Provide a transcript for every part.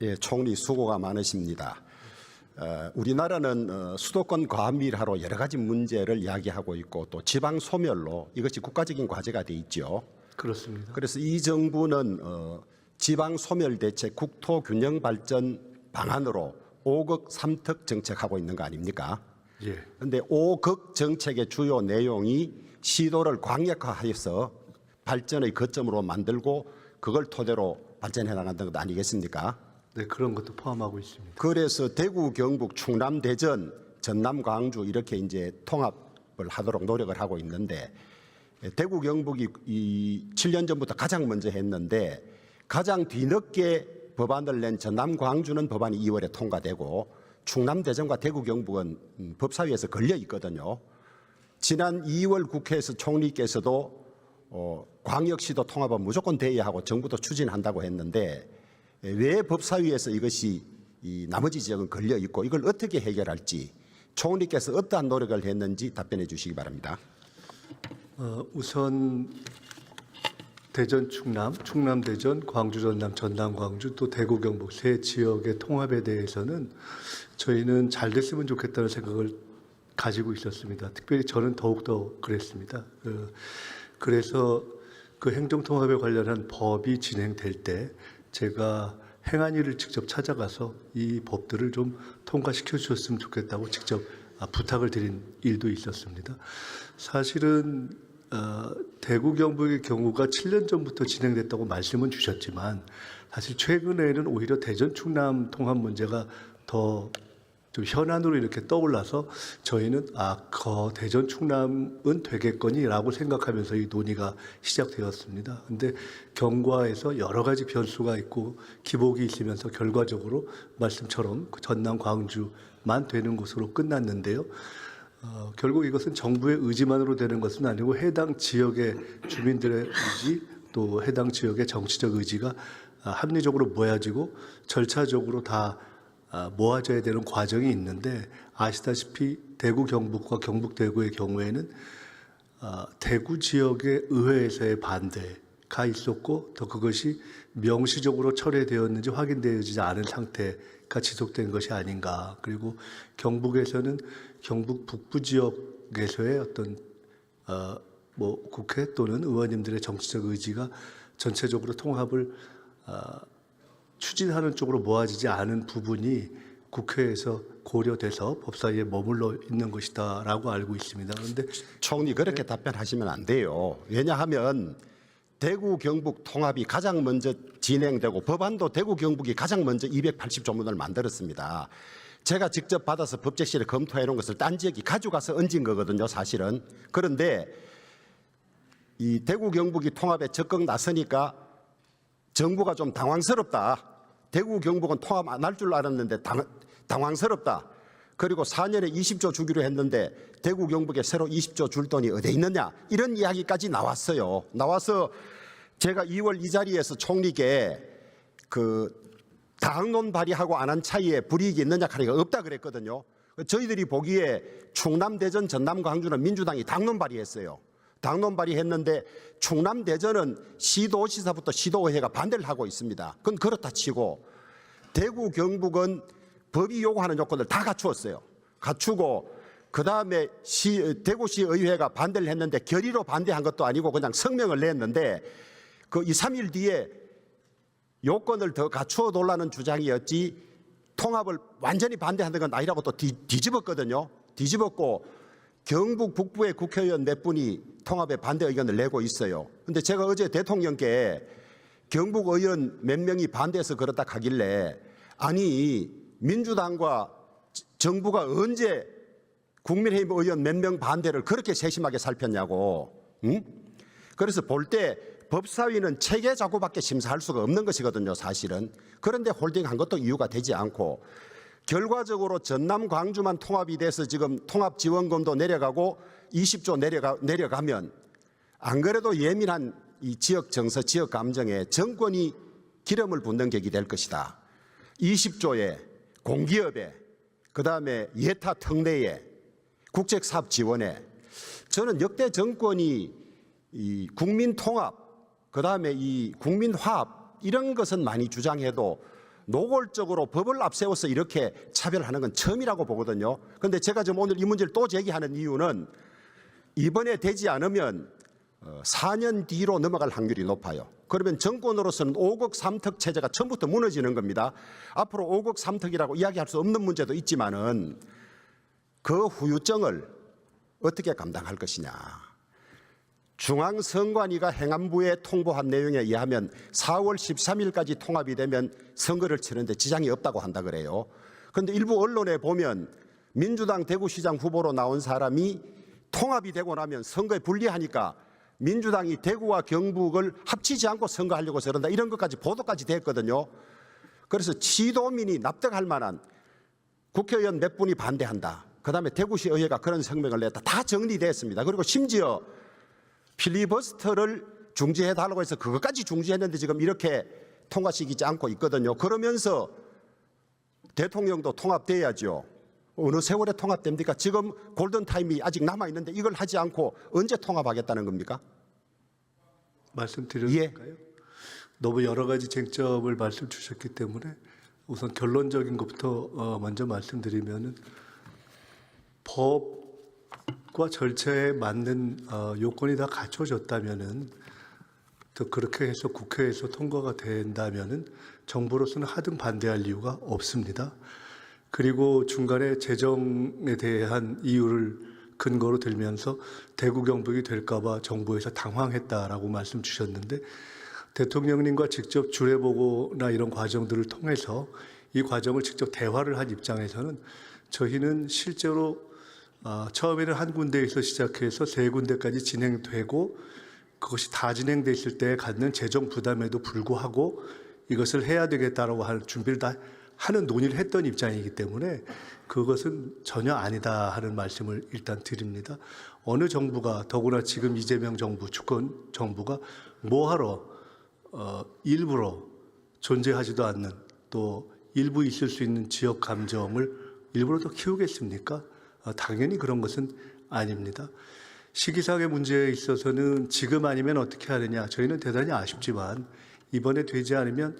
예, 총리 수고가 많으십니다. 우리나라는 수도권 과밀화로 여러 가지 문제를 이야기하고 있고 또 지방 소멸로 이것이 국가적인 과제가 돼 있죠. 그렇습니다. 그래서 이 정부는 지방 소멸 대책 국토 균형 발전 방안으로 5극 3특 정책하고 있는 거 아닙니까? 예. 그런데 5극 정책의 주요 내용이 시도를 광역화해서 발전의 거점으로 만들고 그걸 토대로 발전해 나간다는 것 아니겠습니까? 네, 그런 것도 포함하고 있습니다. 그래서 대구, 경북, 충남, 대전, 전남, 광주 이렇게 이제 통합을 하도록 노력을 하고 있는데 대구, 경북이 이 7년 전부터 가장 먼저 했는데 가장 뒤늦게 법안을 낸 전남, 광주는 법안이 2월에 통과되고 충남, 대전과 대구, 경북은 법사위에서 걸려 있거든요. 지난 2월 국회에서 총리께서도 광역시도 통합은 무조건 돼야 하고 정부도 추진한다고 했는데 왜 법사위에서 이것이 이 나머지 지역은 걸려 있고 이걸 어떻게 해결할지 총리께서 어떠한 노력을 했는지 답변해 주시기 바랍니다. 우선 대전, 충남, 대전, 광주, 전남, 전남, 광주 또 대구, 경북 세 지역의 통합에 대해서는 저희는 잘 됐으면 좋겠다는 생각을 가지고 있었습니다. 특별히 저는 더욱더 그랬습니다. 그래서 그 행정통합에 관련한 법이 진행될 때 제가 행안위를 직접 찾아가서 이 법들을 좀 통과시켜 주셨으면 좋겠다고 직접 부탁을 드린 일도 있었습니다. 사실은 대구, 경북의 경우가 7년 전부터 진행됐다고 말씀은 주셨지만 사실 최근에는 오히려 대전, 충남 통합 문제가 더 좀 현안으로 이렇게 떠올라서 저희는 대전, 충남은 되겠거니라고 생각하면서 이 논의가 시작되었습니다. 그런데 경과에서 여러 가지 변수가 있고 기복이 있으면서 결과적으로 말씀처럼 전남, 광주만 되는 것으로 끝났는데요. 결국 이것은 정부의 의지만으로 되는 것은 아니고 해당 지역의 주민들의 의지 또 해당 지역의 정치적 의지가 합리적으로 모아지고 절차적으로 다 모아져야 되는 과정이 있는데 아시다시피 대구 경북과 경북 대구의 경우에는 대구 지역의 의회에서의 반대가 있었고 또 그것이 명시적으로 철회되었는지 확인되어지지 않은 상태가 지속된 것이 아닌가. 그리고 경북에서는 경북 북부 지역에서의 어떤 국회 또는 의원님들의 정치적 의지가 전체적으로 통합을 추진하는 쪽으로 모아지지 않은 부분이 국회에서 고려돼서 법사위에 머물러 있는 것이다라고 알고 있습니다. 그런데 총리 그렇게 답변하시면 안 돼요. 왜냐하면 대구, 경북 통합이 가장 먼저 진행되고 법안도 대구, 경북이 가장 먼저 280조문을 만들었습니다. 제가 직접 받아서 법제실에 검토해 놓은 것을 딴 지역이 가져가서 얹은 거거든요, 사실은. 그런데 이 대구, 경북이 통합에 적극 나서니까 정부가 좀 당황스럽다. 대구, 경북은 통합 안 할 줄 알았는데 당황스럽다. 그리고 4년에 20조 주기로 했는데 대구, 경북에 새로 20조 줄 돈이 어디 있느냐. 이런 이야기까지 나왔어요. 나와서 제가 2월 이 자리에서 총리께 당론 발의하고 안 한 차이에 불이익이 있느냐 하니까 없다 그랬거든요. 저희들이 보기에 충남, 대전, 전남, 광주는 민주당이 당론 발의했어요. 당론 발의했는데 충남, 대전은 시도지사부터 시도의회가 반대를 하고 있습니다. 그건 그렇다 치고 대구, 경북은 법이 요구하는 요건을 다 갖추었어요. 갖추고 그다음에 대구시의회가 반대를 했는데 결의로 반대한 것도 아니고 그냥 성명을 냈는데 그 2, 3일 뒤에 요건을 더 갖추어 달라는 주장이었지 통합을 완전히 반대하는 건 아니라고 또 뒤집었거든요. 뒤집었고 경북 북부의 국회의원 몇 분이 통합에 반대 의견을 내고 있어요. 그런데 제가 어제 대통령께 경북 의원 몇 명이 반대해서 그렇다 하길래 아니 민주당과 정부가 언제 국민의힘 의원 몇 명 반대를 그렇게 세심하게 살폈냐고. 응? 그래서 볼 때 법사위는 체계 작업밖에 심사할 수가 없는 것이거든요, 사실은. 그런데 홀딩한 것도 이유가 되지 않고 결과적으로 전남, 광주만 통합이 돼서 지금 통합 지원금도 내려가고 20조 내려가면 안 그래도 예민한 이 지역 정서, 지역 감정에 정권이 기름을 붓는 격이 될 것이다. 20조에 공기업에 그다음에 예타 특례에 국책사업 지원에 저는 역대 정권이 이 국민 통합 그다음에 이 국민 화합 이런 것은 많이 주장해도 노골적으로 법을 앞세워서 이렇게 차별하는 건 처음이라고 보거든요. 그런데 제가 지금 오늘 이 문제를 또 제기하는 이유는 이번에 되지 않으면 4년 뒤로 넘어갈 확률이 높아요. 그러면 정권으로서는 5국 3특 체제가 처음부터 무너지는 겁니다. 앞으로 5국 3특이라고 이야기할 수 없는 문제도 있지만은 그 후유증을 어떻게 감당할 것이냐. 중앙선관위가 행안부에 통보한 내용에 의하면 4월 13일까지 통합이 되면 선거를 치르는데 지장이 없다고 한다 그래요. 그런데 일부 언론에 보면 민주당 대구시장 후보로 나온 사람이 통합이 되고 나면 선거에 불리하니까 민주당이 대구와 경북을 합치지 않고 선거하려고 저런다 이런 것까지 보도까지 됐거든요. 그래서 지도민이 납득할 만한 국회의원 몇 분이 반대한다. 그다음에 대구시 의회가 그런 성명을 냈다. 다 정리됐습니다. 그리고 심지어 필리버스터를 중지해달라고 해서 그것까지 중지했는데 지금 이렇게 통과시키지 않고 있거든요. 그러면서 대통령도 통합돼야죠. 어느 세월에 통합됩니까? 지금 골든타임이 아직 남아있는데 이걸 하지 않고 언제 통합하겠다는 겁니까? 말씀드려도 될까요? 너무 여러 가지 쟁점을 말씀 주셨기 때문에 우선 결론적인 것부터 먼저 말씀드리면은 법과 절차에 맞는 요건이 다 갖춰졌다면은 또 그렇게 해서 국회에서 통과가 된다면은 정부로서는 하등 반대할 이유가 없습니다. 그리고 중간에 재정에 대한 이유를 근거로 들면서 대구 경북이 될까봐 정부에서 당황했다라고 말씀 주셨는데 대통령님과 직접 주례보고나 이런 과정들을 통해서 이 과정을 직접 대화를 한 입장에서는 저희는 실제로 처음에는 한 군데에서 시작해서 세 군데까지 진행되고 그것이 다 진행됐을 때 갖는 재정 부담에도 불구하고 이것을 해야 되겠다라고 하는 준비를 다 하는 논의를 했던 입장이기 때문에 그것은 전혀 아니다 하는 말씀을 일단 드립니다. 어느 정부가 더구나 지금 이재명 정부 주권 정부가 뭐하러 일부러 존재하지도 않는 또 일부 있을 수 있는 지역 감정을 일부러 더 키우겠습니까? 당연히 그런 것은 아닙니다. 시기상의 문제에 있어서는 지금 아니면 어떻게 하느냐 저희는 대단히 아쉽지만 이번에 되지 않으면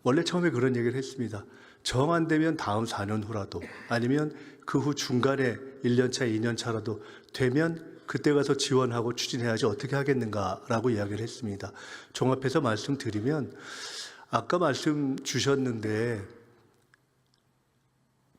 원래 처음에 그런 얘기를 했습니다. 정 안 되면 다음 4년 후라도 아니면 그 후 중간에 1년 차, 2년 차라도 되면 그때 가서 지원하고 추진해야지 어떻게 하겠는가라고 이야기를 했습니다. 종합해서 말씀드리면 아까 말씀 주셨는데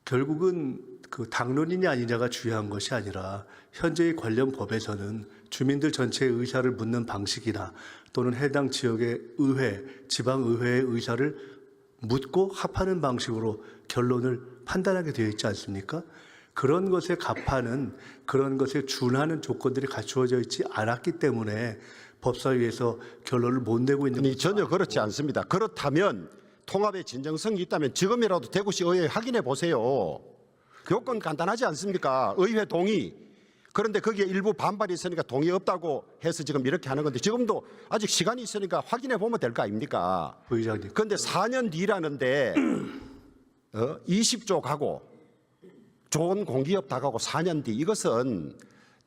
결국은 그 당론이냐 아니냐가 중요한 것이 아니라 현재의 관련 법에서는 주민들 전체의 의사를 묻는 방식이나 또는 해당 지역의 의회, 지방의회의 의사를 묻고 합하는 방식으로 결론을 판단하게 되어 있지 않습니까? 그런 것에 갑하는 그런 것에 준하는 조건들이 갖추어져 있지 않았기 때문에 법사위에서 결론을 못 내고 있는 아니, 전혀 그렇지 않습니다. 그렇다면 통합의 진정성이 있다면 지금이라도 대구시 의회 확인해 보세요. 요건 간단하지 않습니까? 의회 동의. 그런데 거기에 일부 반발이 있으니까 동의 없다고 해서 지금 이렇게 하는 건데 지금도 아직 시간이 있으니까 확인해 보면 될 거 아닙니까? 부의장님. 그런데 4년 뒤라는데 20조 가고 좋은 공기업 다 가고 4년 뒤 이것은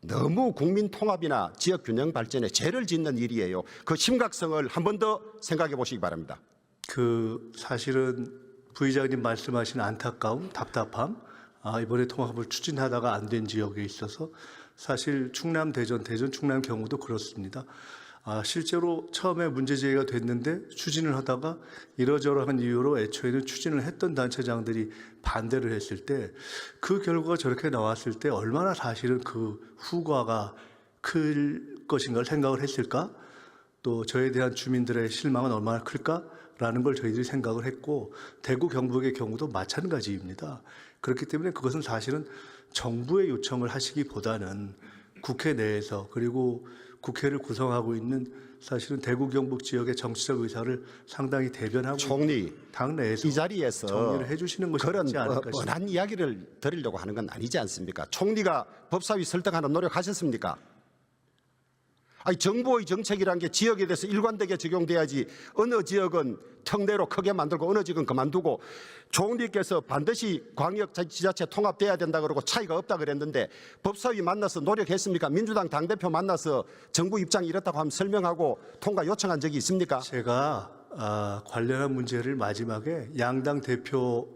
너무 국민 통합이나 지역 균형 발전에 죄를 짓는 일이에요. 그 심각성을 한 번 더 생각해 보시기 바랍니다. 그 사실은 부의장님 말씀하신 안타까움, 답답함, 이번에 통합을 추진하다가 안 된 지역에 있어서 사실 충남, 대전, 충남 경우도 그렇습니다. 실제로 처음에 문제 제기가 됐는데 추진을 하다가 이러저러한 이유로 애초에는 추진을 했던 단체장들이 반대를 했을 때 그 결과가 저렇게 나왔을 때 얼마나 사실은 그 후과가 클 것인가를 생각을 했을까? 또 저에 대한 주민들의 실망은 얼마나 클까라는 걸 저희들이 생각을 했고 대구 경북의 경우도 마찬가지입니다. 그렇기 때문에 그것은 사실은 정부의 요청을 하시기보다는 국회 내에서 그리고 국회를 구성하고 있는 사실은 대구 경북 지역의 정치적 의사를 상당히 대변하고 총리 당 내에서 이 자리에서 정리를 해주시는 것이 그런 맞지 않을까 싶습니다. 뻔한 이야기를 드리려고 하는 건 아니지 않습니까? 총리가 법사위 설득하는 노력하셨습니까? 아니, 정부의 정책이란 게 지역에 대해서 일관되게 적용돼야지 어느 지역은 특례로 크게 만들고 어느 지역은 그만두고 총리께서 반드시 광역지자체 통합돼야 된다 그러고 차이가 없다 그랬는데 법사위 만나서 노력했습니까? 민주당 당대표 만나서 정부 입장이 이렇다고 하면 설명하고 통과 요청한 적이 있습니까? 제가 관련한 문제를 마지막에 양당 대표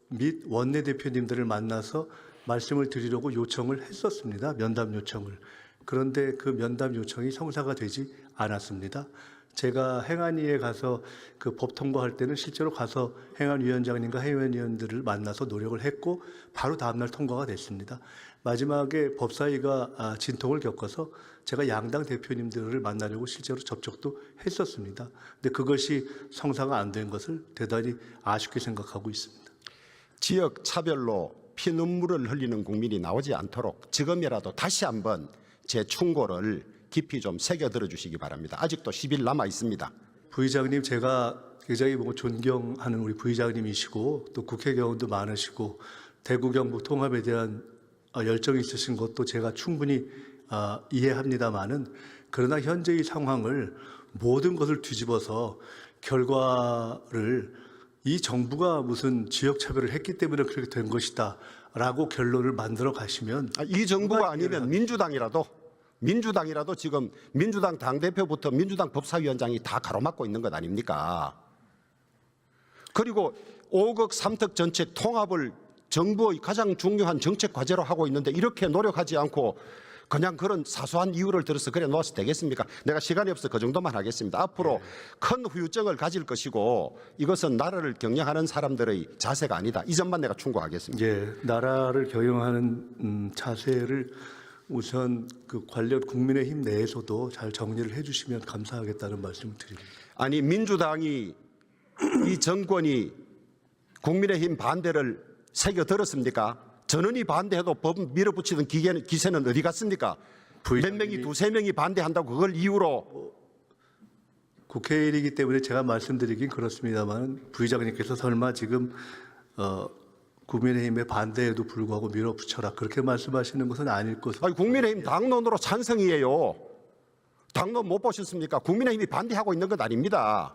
및 원내대표님들을 만나서 말씀을 드리려고 요청을 했었습니다. 면담 요청을. 그런데 그 면담 요청이 성사가 되지 않았습니다. 제가 행안위에 가서 그 법 통과할 때는 실제로 가서 행안위원장님과 행안위원들을 만나서 노력을 했고 바로 다음날 통과가 됐습니다. 마지막에 법사위가 진통을 겪어서 제가 양당 대표님들을 만나려고 실제로 접촉도 했었습니다. 근데 그것이 성사가 안 된 것을 대단히 아쉽게 생각하고 있습니다. 지역 차별로 피눈물을 흘리는 국민이 나오지 않도록 지금이라도 다시 한번 제 충고를 깊이 좀 새겨 들어주시기 바랍니다. 아직도 10일 남아 있습니다. 부의장님, 제가 굉장히 존경하는 우리 부의장님이시고 또 국회 경험도 많으시고 대구 경북 통합에 대한 열정이 있으신 것도 제가 충분히 이해합니다마는, 그러나 현재의 상황을 모든 것을 뒤집어서 결과를 이 정부가 무슨 지역 차별을 했기 때문에 그렇게 된 것이다라고 결론을 만들어 가시면, 이 정부가 아니면 민주당이라도 지금 민주당 당대표부터 민주당 법사위원장이 다 가로막고 있는 것 아닙니까? 그리고 5급 3특 정책 통합을 정부의 가장 중요한 정책 과제로 하고 있는데 이렇게 노력하지 않고 그냥 그런 사소한 이유를 들어서 그래 놓아서 되겠습니까? 내가 시간이 없어 그 정도만 하겠습니다. 앞으로 큰 후유증을 가질 것이고 이것은 나라를 경영하는 사람들의 자세가 아니다. 이 점만 내가 충고하겠습니다. 예, 나라를 경영하는 자세를 우선 그 관련 국민의힘 내에서도 잘 정리를 해주시면 감사하겠다는 말씀을 드립니다. 아니 민주당이 이 정권이 국민의힘 반대를 새겨 들었습니까? 전원이 반대해도 법 밀어붙이던 기세는 어디 갔습니까? 몇 명이 두세 명이 반대한다고 그걸 이유로 국회 일이기 때문에 제가 말씀드리긴 그렇습니다만 부의장님께서 설마 지금 국민의힘의 반대에도 불구하고 밀어붙여라 그렇게 말씀하시는 것은 아닐 것으로. 아니, 국민의힘 당론으로 찬성이에요. 당론 못 보셨습니까? 국민의힘이 반대하고 있는 것 아닙니다.